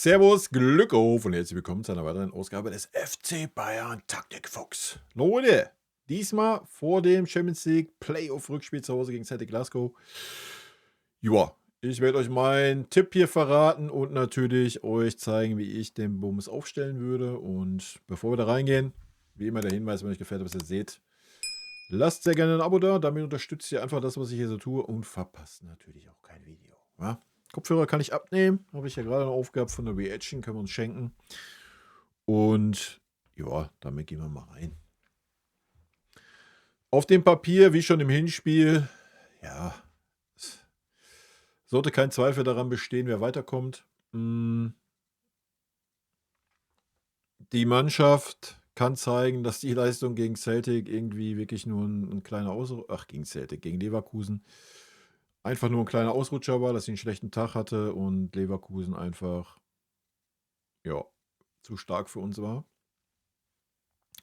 Servus, Glück auf und herzlich willkommen zu einer weiteren Ausgabe des FC Bayern Taktikfuchs. Leute, diesmal vor dem Champions League Playoff-Rückspiel zu Hause gegen Celtic Glasgow. Ja, ich werde euch meinen Tipp hier verraten und natürlich euch zeigen, wie ich den Bums aufstellen würde. Und bevor wir da reingehen, wie immer der Hinweis, wenn euch gefällt, was ihr seht, lasst sehr gerne ein Abo da, damit unterstützt ihr einfach das, was ich hier so tue und verpasst natürlich auch kein Video. Ja? Kopfhörer kann ich abnehmen, habe ich ja gerade noch aufgehabt von der Reaction, können wir uns schenken. Und ja, damit gehen wir mal rein. Auf dem Papier, wie schon im Hinspiel, ja, es sollte kein Zweifel daran bestehen, wer weiterkommt. Die Mannschaft kann zeigen, dass die Leistung gegen Celtic irgendwie wirklich nur ein kleiner Ausrutscher, gegen Celtic, gegen Leverkusen, einfach nur ein kleiner Ausrutscher war, dass sie einen schlechten Tag hatte und Leverkusen einfach, ja, zu stark für uns war.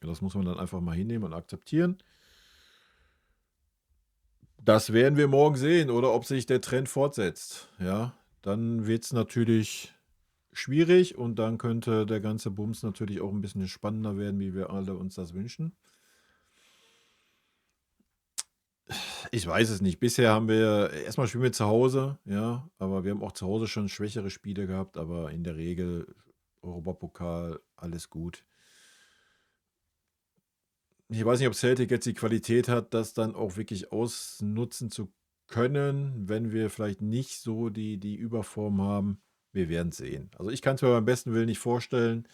Das muss man dann einfach mal hinnehmen und akzeptieren. Das werden wir morgen sehen oder ob sich der Trend fortsetzt. Ja, dann wird es natürlich schwierig und dann könnte der ganze Bums natürlich auch ein bisschen spannender werden, wie wir alle uns das wünschen. Ich weiß es nicht. Bisher haben wir erstmal spielen wir zu Hause, ja, aber wir haben auch zu Hause schon schwächere Spiele gehabt, aber in der Regel Europapokal, alles gut. Ich weiß nicht, ob Celtic jetzt die Qualität hat, das dann auch wirklich ausnutzen zu können, wenn wir vielleicht nicht so die Überform haben. Wir werden sehen. Also ich kann es mir beim besten Willen nicht vorstellen.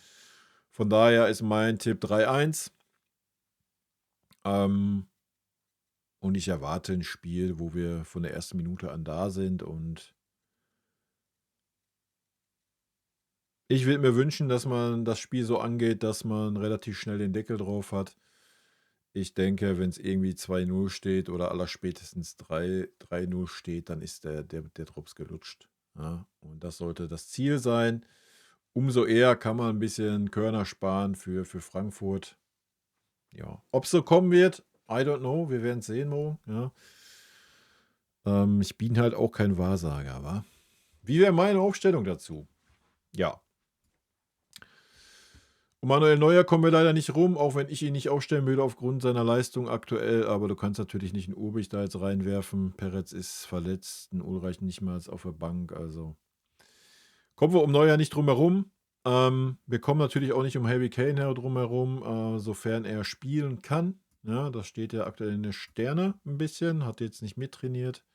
Von daher ist mein Tipp 3-1. Und ich erwarte ein Spiel, wo wir von der ersten Minute an da sind. Und ich würde mir wünschen, dass man das Spiel so angeht, dass man relativ schnell den Deckel drauf hat. Ich denke, wenn es irgendwie 2-0 steht oder allerspätestens 3-0 steht, dann ist der Drops gelutscht. Ja, und das sollte das Ziel sein. Umso eher kann man ein bisschen Körner sparen für Frankfurt. Ja, ob es so kommen wird, I don't know. Wir werden es sehen morgen. Ja. Ich bin halt auch kein Wahrsager, wa? Wie wäre meine Aufstellung dazu? Ja, um Manuel Neuer kommen wir leider nicht rum, auch wenn ich ihn nicht aufstellen würde aufgrund seiner Leistung aktuell. Aber du kannst natürlich nicht einen Ulreich da jetzt reinwerfen. Peretz ist verletzt, ein Ulreich nicht mal auf der Bank. Also kommen wir um Neuer nicht drum herum. Wir kommen natürlich auch nicht um Harry Kane drum herum, sofern er spielen kann. Ja, das steht ja aktuell in den Sterne ein bisschen. Hat jetzt nicht mittrainiert.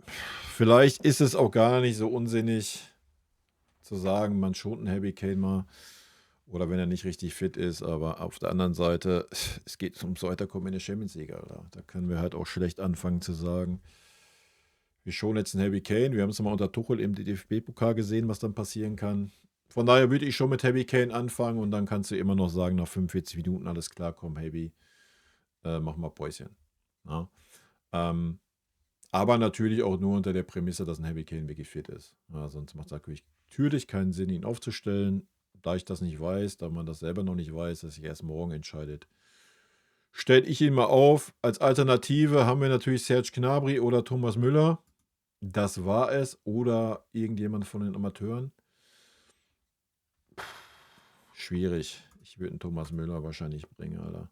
Vielleicht ist es auch gar nicht so unsinnig zu sagen, man schont einen Harry Kane mal. Oder wenn er nicht richtig fit ist, aber auf der anderen Seite, es geht ums Weiterkommen in der Champions League, Alter. Da können wir halt auch schlecht anfangen zu sagen, wir schonen jetzt einen Harry Kane. Wir haben es mal unter Tuchel im DFB-Pokal gesehen, was dann passieren kann. Von daher würde ich schon mit Harry Kane anfangen und dann kannst du immer noch sagen, nach 45 Minuten, alles klar, komm, Harry, mach mal Päuschen. Ja. Aber natürlich auch nur unter der Prämisse, dass ein Harry Kane wirklich fit ist. Ja, sonst macht es natürlich keinen Sinn, ihn aufzustellen. Da ich das nicht weiß, da man das selber noch nicht weiß, dass sich erst morgen entscheidet, stelle ich ihn mal auf. Als Alternative haben wir natürlich Serge Gnabry oder Thomas Müller. Das war es. Oder irgendjemand von den Amateuren. Schwierig. Ich würde einen Thomas Müller wahrscheinlich bringen, Alter.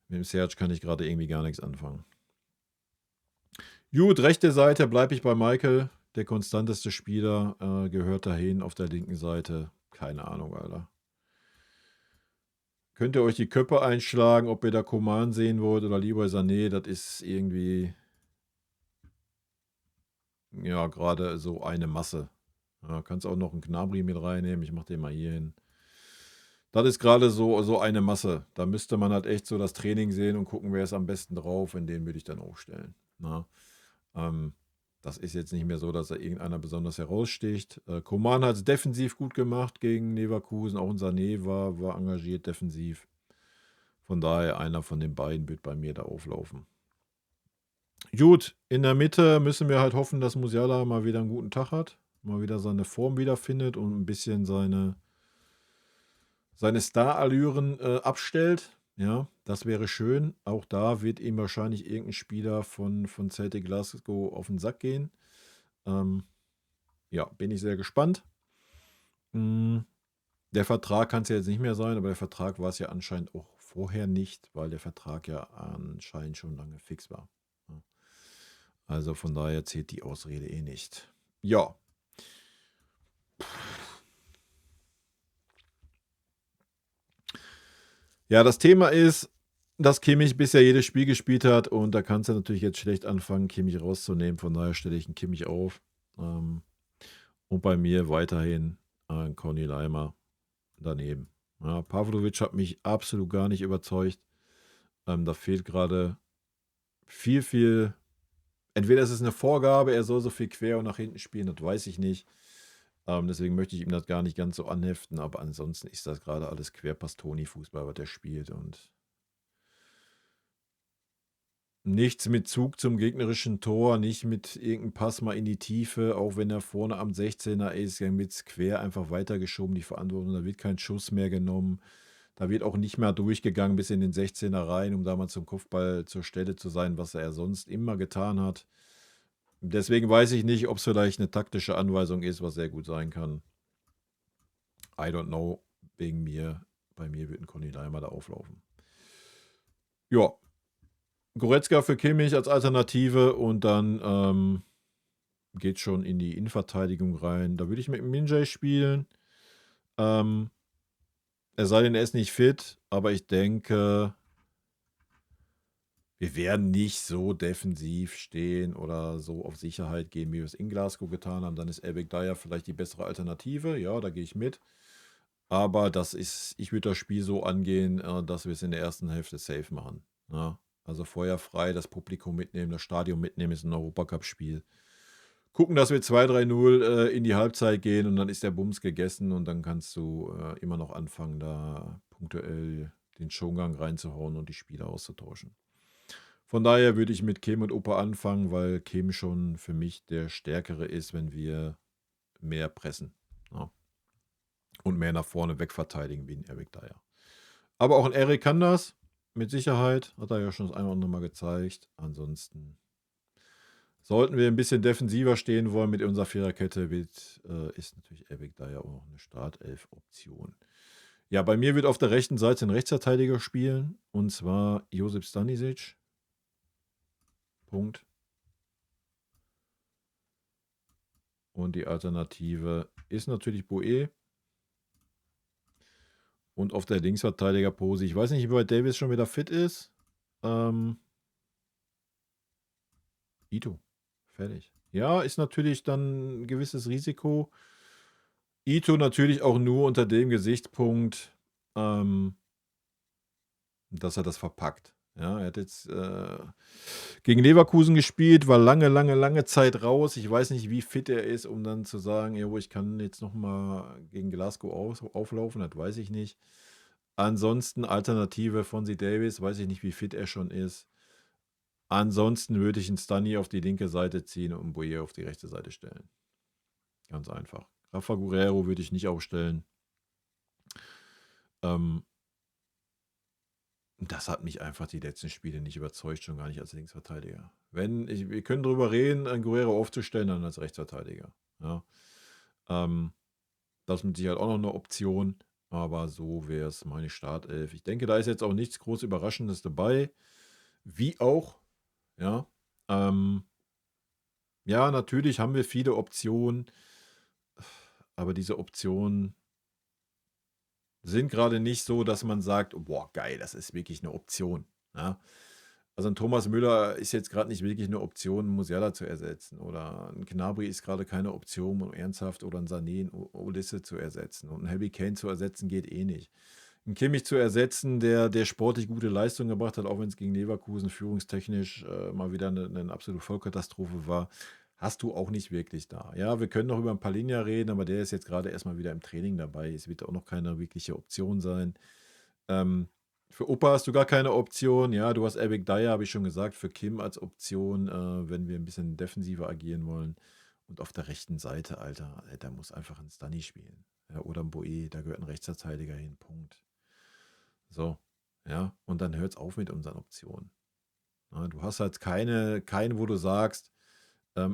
Mit dem Serge kann ich gerade irgendwie gar nichts anfangen. Gut, rechte Seite bleibe ich bei Michael. Der konstanteste Spieler gehört dahin. Auf der linken Seite, keine Ahnung, Alter. Könnt ihr euch die Köpfe einschlagen, ob ihr da Coman sehen wollt oder lieber Sané? Das ist irgendwie, ja, gerade so eine Masse. Ja, kannst auch noch einen Gnabry mit reinnehmen. Ich mache den mal hier hin. Das ist gerade so eine Masse. Da müsste man halt echt so das Training sehen und gucken, wer ist am besten drauf. Und den würde ich dann aufstellen. Na? Das ist jetzt nicht mehr so, dass da irgendeiner besonders heraussticht. Coman hat es defensiv gut gemacht gegen Leverkusen. Auch unser Sané war engagiert defensiv. Von daher, einer von den beiden wird bei mir da auflaufen. Gut, in der Mitte müssen wir halt hoffen, dass Musiala mal wieder einen guten Tag hat. Mal wieder seine Form wiederfindet und ein bisschen seine Star-Allüren abstellt. Ja, das wäre schön. Auch da wird ihm wahrscheinlich irgendein Spieler von Celtic Glasgow auf den Sack gehen. ja, bin ich sehr gespannt. Hm, Der Vertrag kann es ja jetzt nicht mehr sein, aber der Vertrag war es ja anscheinend auch vorher nicht, weil der Vertrag ja anscheinend schon lange fix war. Ja. Also von daher zählt die Ausrede eh nicht. Ja, ja, das Thema ist, dass Kimmich bisher jedes Spiel gespielt hat und da kannst du natürlich jetzt schlecht anfangen, Kimmich rauszunehmen. Von daher stelle ich einen Kimmich auf. Ähm, und bei mir weiterhin ein Conny Leimer daneben. Ja, Pavlovic hat mich absolut gar nicht überzeugt. Da fehlt gerade viel, viel. Entweder ist es eine Vorgabe, er soll so viel quer und nach hinten spielen, das weiß ich nicht. Deswegen möchte ich ihm das gar nicht ganz so anheften, aber ansonsten ist das gerade alles Querpass-Toni-Fußball, was er spielt und nichts mit Zug zum gegnerischen Tor, nicht mit irgendeinem Pass mal in die Tiefe, auch wenn er vorne am 16er ist, dann wird es quer einfach weitergeschoben, die Verantwortung, da wird kein Schuss mehr genommen. Da wird auch nicht mehr durchgegangen bis in den 16er rein, um da mal zum Kopfball zur Stelle zu sein, was er sonst immer getan hat. Deswegen weiß ich nicht, ob es vielleicht eine taktische Anweisung ist, was sehr gut sein kann. I don't know. Wegen mir. Bei mir wird ein Conny Leimer da auflaufen. Ja. Goretzka für Kimmich als Alternative und dann geht schon in die Innenverteidigung rein. Da würde ich mit Minjay spielen. Es sei denn, er ist nicht fit, aber ich denke, wir werden nicht so defensiv stehen oder so auf Sicherheit gehen, wie wir es in Glasgow getan haben. Dann ist Eric Dyer vielleicht die bessere Alternative. Ja, da gehe ich mit. Aber ich würde das Spiel so angehen, dass wir es in der ersten Hälfte safe machen. Ja? Also feuerfrei, das Publikum mitnehmen, das Stadion mitnehmen, ist ein Europacup-Spiel. Gucken, dass wir 2-3-0 in die Halbzeit gehen und dann ist der Bums gegessen und dann kannst du immer noch anfangen, da punktuell den Schongang reinzuhauen und die Spieler auszutauschen. Von daher würde ich mit Kim und Opa anfangen, weil Kim schon für mich der Stärkere ist, wenn wir mehr pressen. Ja. Und mehr nach vorne wegverteidigen wie ein Eric Dyer. Aber auch ein Eric kann das, mit Sicherheit. Hat er ja schon das eine oder andere Mal gezeigt. Ansonsten sollten wir ein bisschen defensiver stehen wollen mit unserer Viererkette, ist natürlich Eric Dyer auch noch eine Startelf-Option. Ja, bei mir wird auf der rechten Seite ein Rechtsverteidiger spielen. Und zwar Josip Stanisic. Punkt. Und die Alternative ist natürlich Boe. Und auf der Linksverteidigerpose, ich weiß nicht, wie weit Davis schon wieder fit ist. Ito. Fertig. Ja, ist natürlich dann ein gewisses Risiko. Ito natürlich auch nur unter dem Gesichtspunkt, dass er das verpackt. Ja, er hat jetzt gegen Leverkusen gespielt, war lange Zeit raus. Ich weiß nicht, wie fit er ist, um dann zu sagen, jo, ich kann jetzt nochmal gegen Glasgow auflaufen, das weiß ich nicht. Ansonsten Alternative Fonzie Davis, weiß ich nicht, wie fit er schon ist. Ansonsten würde ich einen Stunny auf die linke Seite ziehen und Boye auf die rechte Seite stellen. Ganz einfach. Rafa Guerrero würde ich nicht aufstellen. Das hat mich einfach die letzten Spiele nicht überzeugt, schon gar nicht als Linksverteidiger. Wir können darüber reden, einen Guerrero aufzustellen, dann als Rechtsverteidiger. Ja. Das ist mit Sicherheit auch noch eine Option, aber so wäre es meine Startelf. Ich denke, da ist jetzt auch nichts groß Überraschendes dabei. Wie auch, ja. Ja, natürlich haben wir viele Optionen, aber diese Optionen sind gerade nicht so, dass man sagt, boah, geil, das ist wirklich eine Option. Ja? Also ein Thomas Müller ist jetzt gerade nicht wirklich eine Option, einen Musiala zu ersetzen. Oder ein Gnabry ist gerade keine Option, um ernsthaft oder ein Sané, ein Olisse zu ersetzen. Und ein Harry Kane zu ersetzen geht eh nicht. Ein Kimmich zu ersetzen, der sportlich gute Leistung gebracht hat, auch wenn es gegen Leverkusen führungstechnisch mal wieder eine absolute Vollkatastrophe war, hast du auch nicht wirklich da. Ja, wir können noch über ein Palinja reden, aber der ist jetzt gerade erstmal wieder im Training dabei. Es wird auch noch keine wirkliche Option sein. Für Opa hast du gar keine Option. Ja, du hast Eric Dyer, habe ich schon gesagt, für Kim als Option, wenn wir ein bisschen defensiver agieren wollen. Und auf der rechten Seite, Alter, da muss einfach ein Stunny spielen. Ja, oder ein Boe, da gehört ein Rechtsverteidiger hin. Punkt. So, ja, und dann hört es auf mit unseren Optionen. Ja, du hast halt keinen, wo du sagst,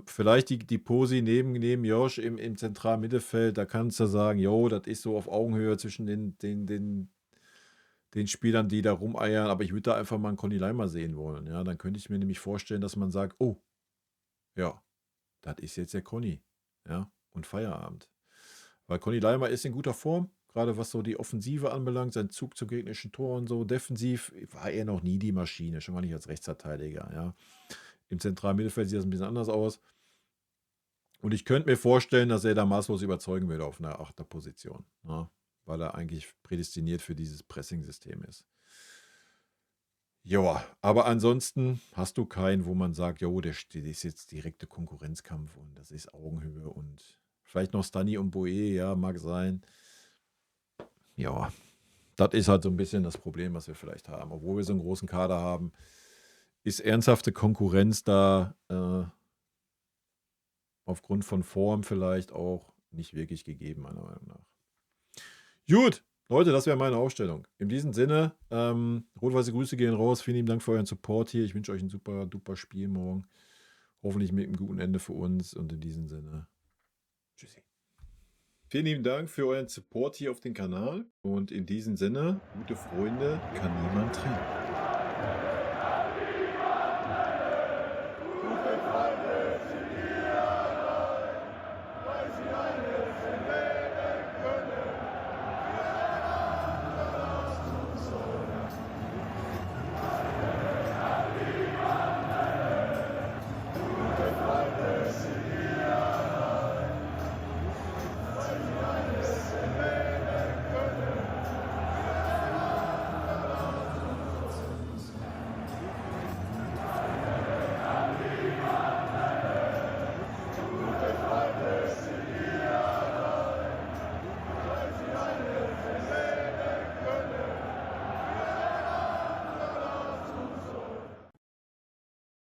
Vielleicht die Posi neben Josh im zentralen Mittelfeld, da kannst du sagen, jo, das ist so auf Augenhöhe zwischen den Spielern, die da rumeiern, aber ich würde da einfach mal einen Conny Leimer sehen wollen. Ja, dann könnte ich mir nämlich vorstellen, dass man sagt, oh, ja, das ist jetzt der Conny. Ja, und Feierabend. Weil Conny Leimer ist in guter Form, gerade was so die Offensive anbelangt, sein Zug zum gegnerischen Tor und so. Defensiv war er noch nie die Maschine, schon mal nicht als Rechtsverteidiger. Ja. Im zentralen Mittelfeld sieht das ein bisschen anders aus. Und ich könnte mir vorstellen, dass er da maßlos überzeugen würde auf einer 8er Position. Ja, weil er eigentlich prädestiniert für dieses Pressing-System ist. Ja, aber ansonsten hast du keinen, wo man sagt, jo, der ist jetzt direkte Konkurrenzkampf und das ist Augenhöhe und vielleicht noch Stani und Boe, ja, mag sein. Ja, das ist halt so ein bisschen das Problem, was wir vielleicht haben. Obwohl wir so einen großen Kader haben, ist ernsthafte Konkurrenz da aufgrund von Form vielleicht auch nicht wirklich gegeben, meiner Meinung nach. Gut, Leute, das wäre meine Aufstellung. In diesem Sinne, rot-weiße Grüße gehen raus. Vielen lieben Dank für euren Support hier. Ich wünsche euch ein super, duper Spiel morgen. Hoffentlich mit einem guten Ende für uns. Und in diesem Sinne, tschüssi. Vielen lieben Dank für euren Support hier auf dem Kanal. Und in diesem Sinne, gute Freunde kann niemand trennen.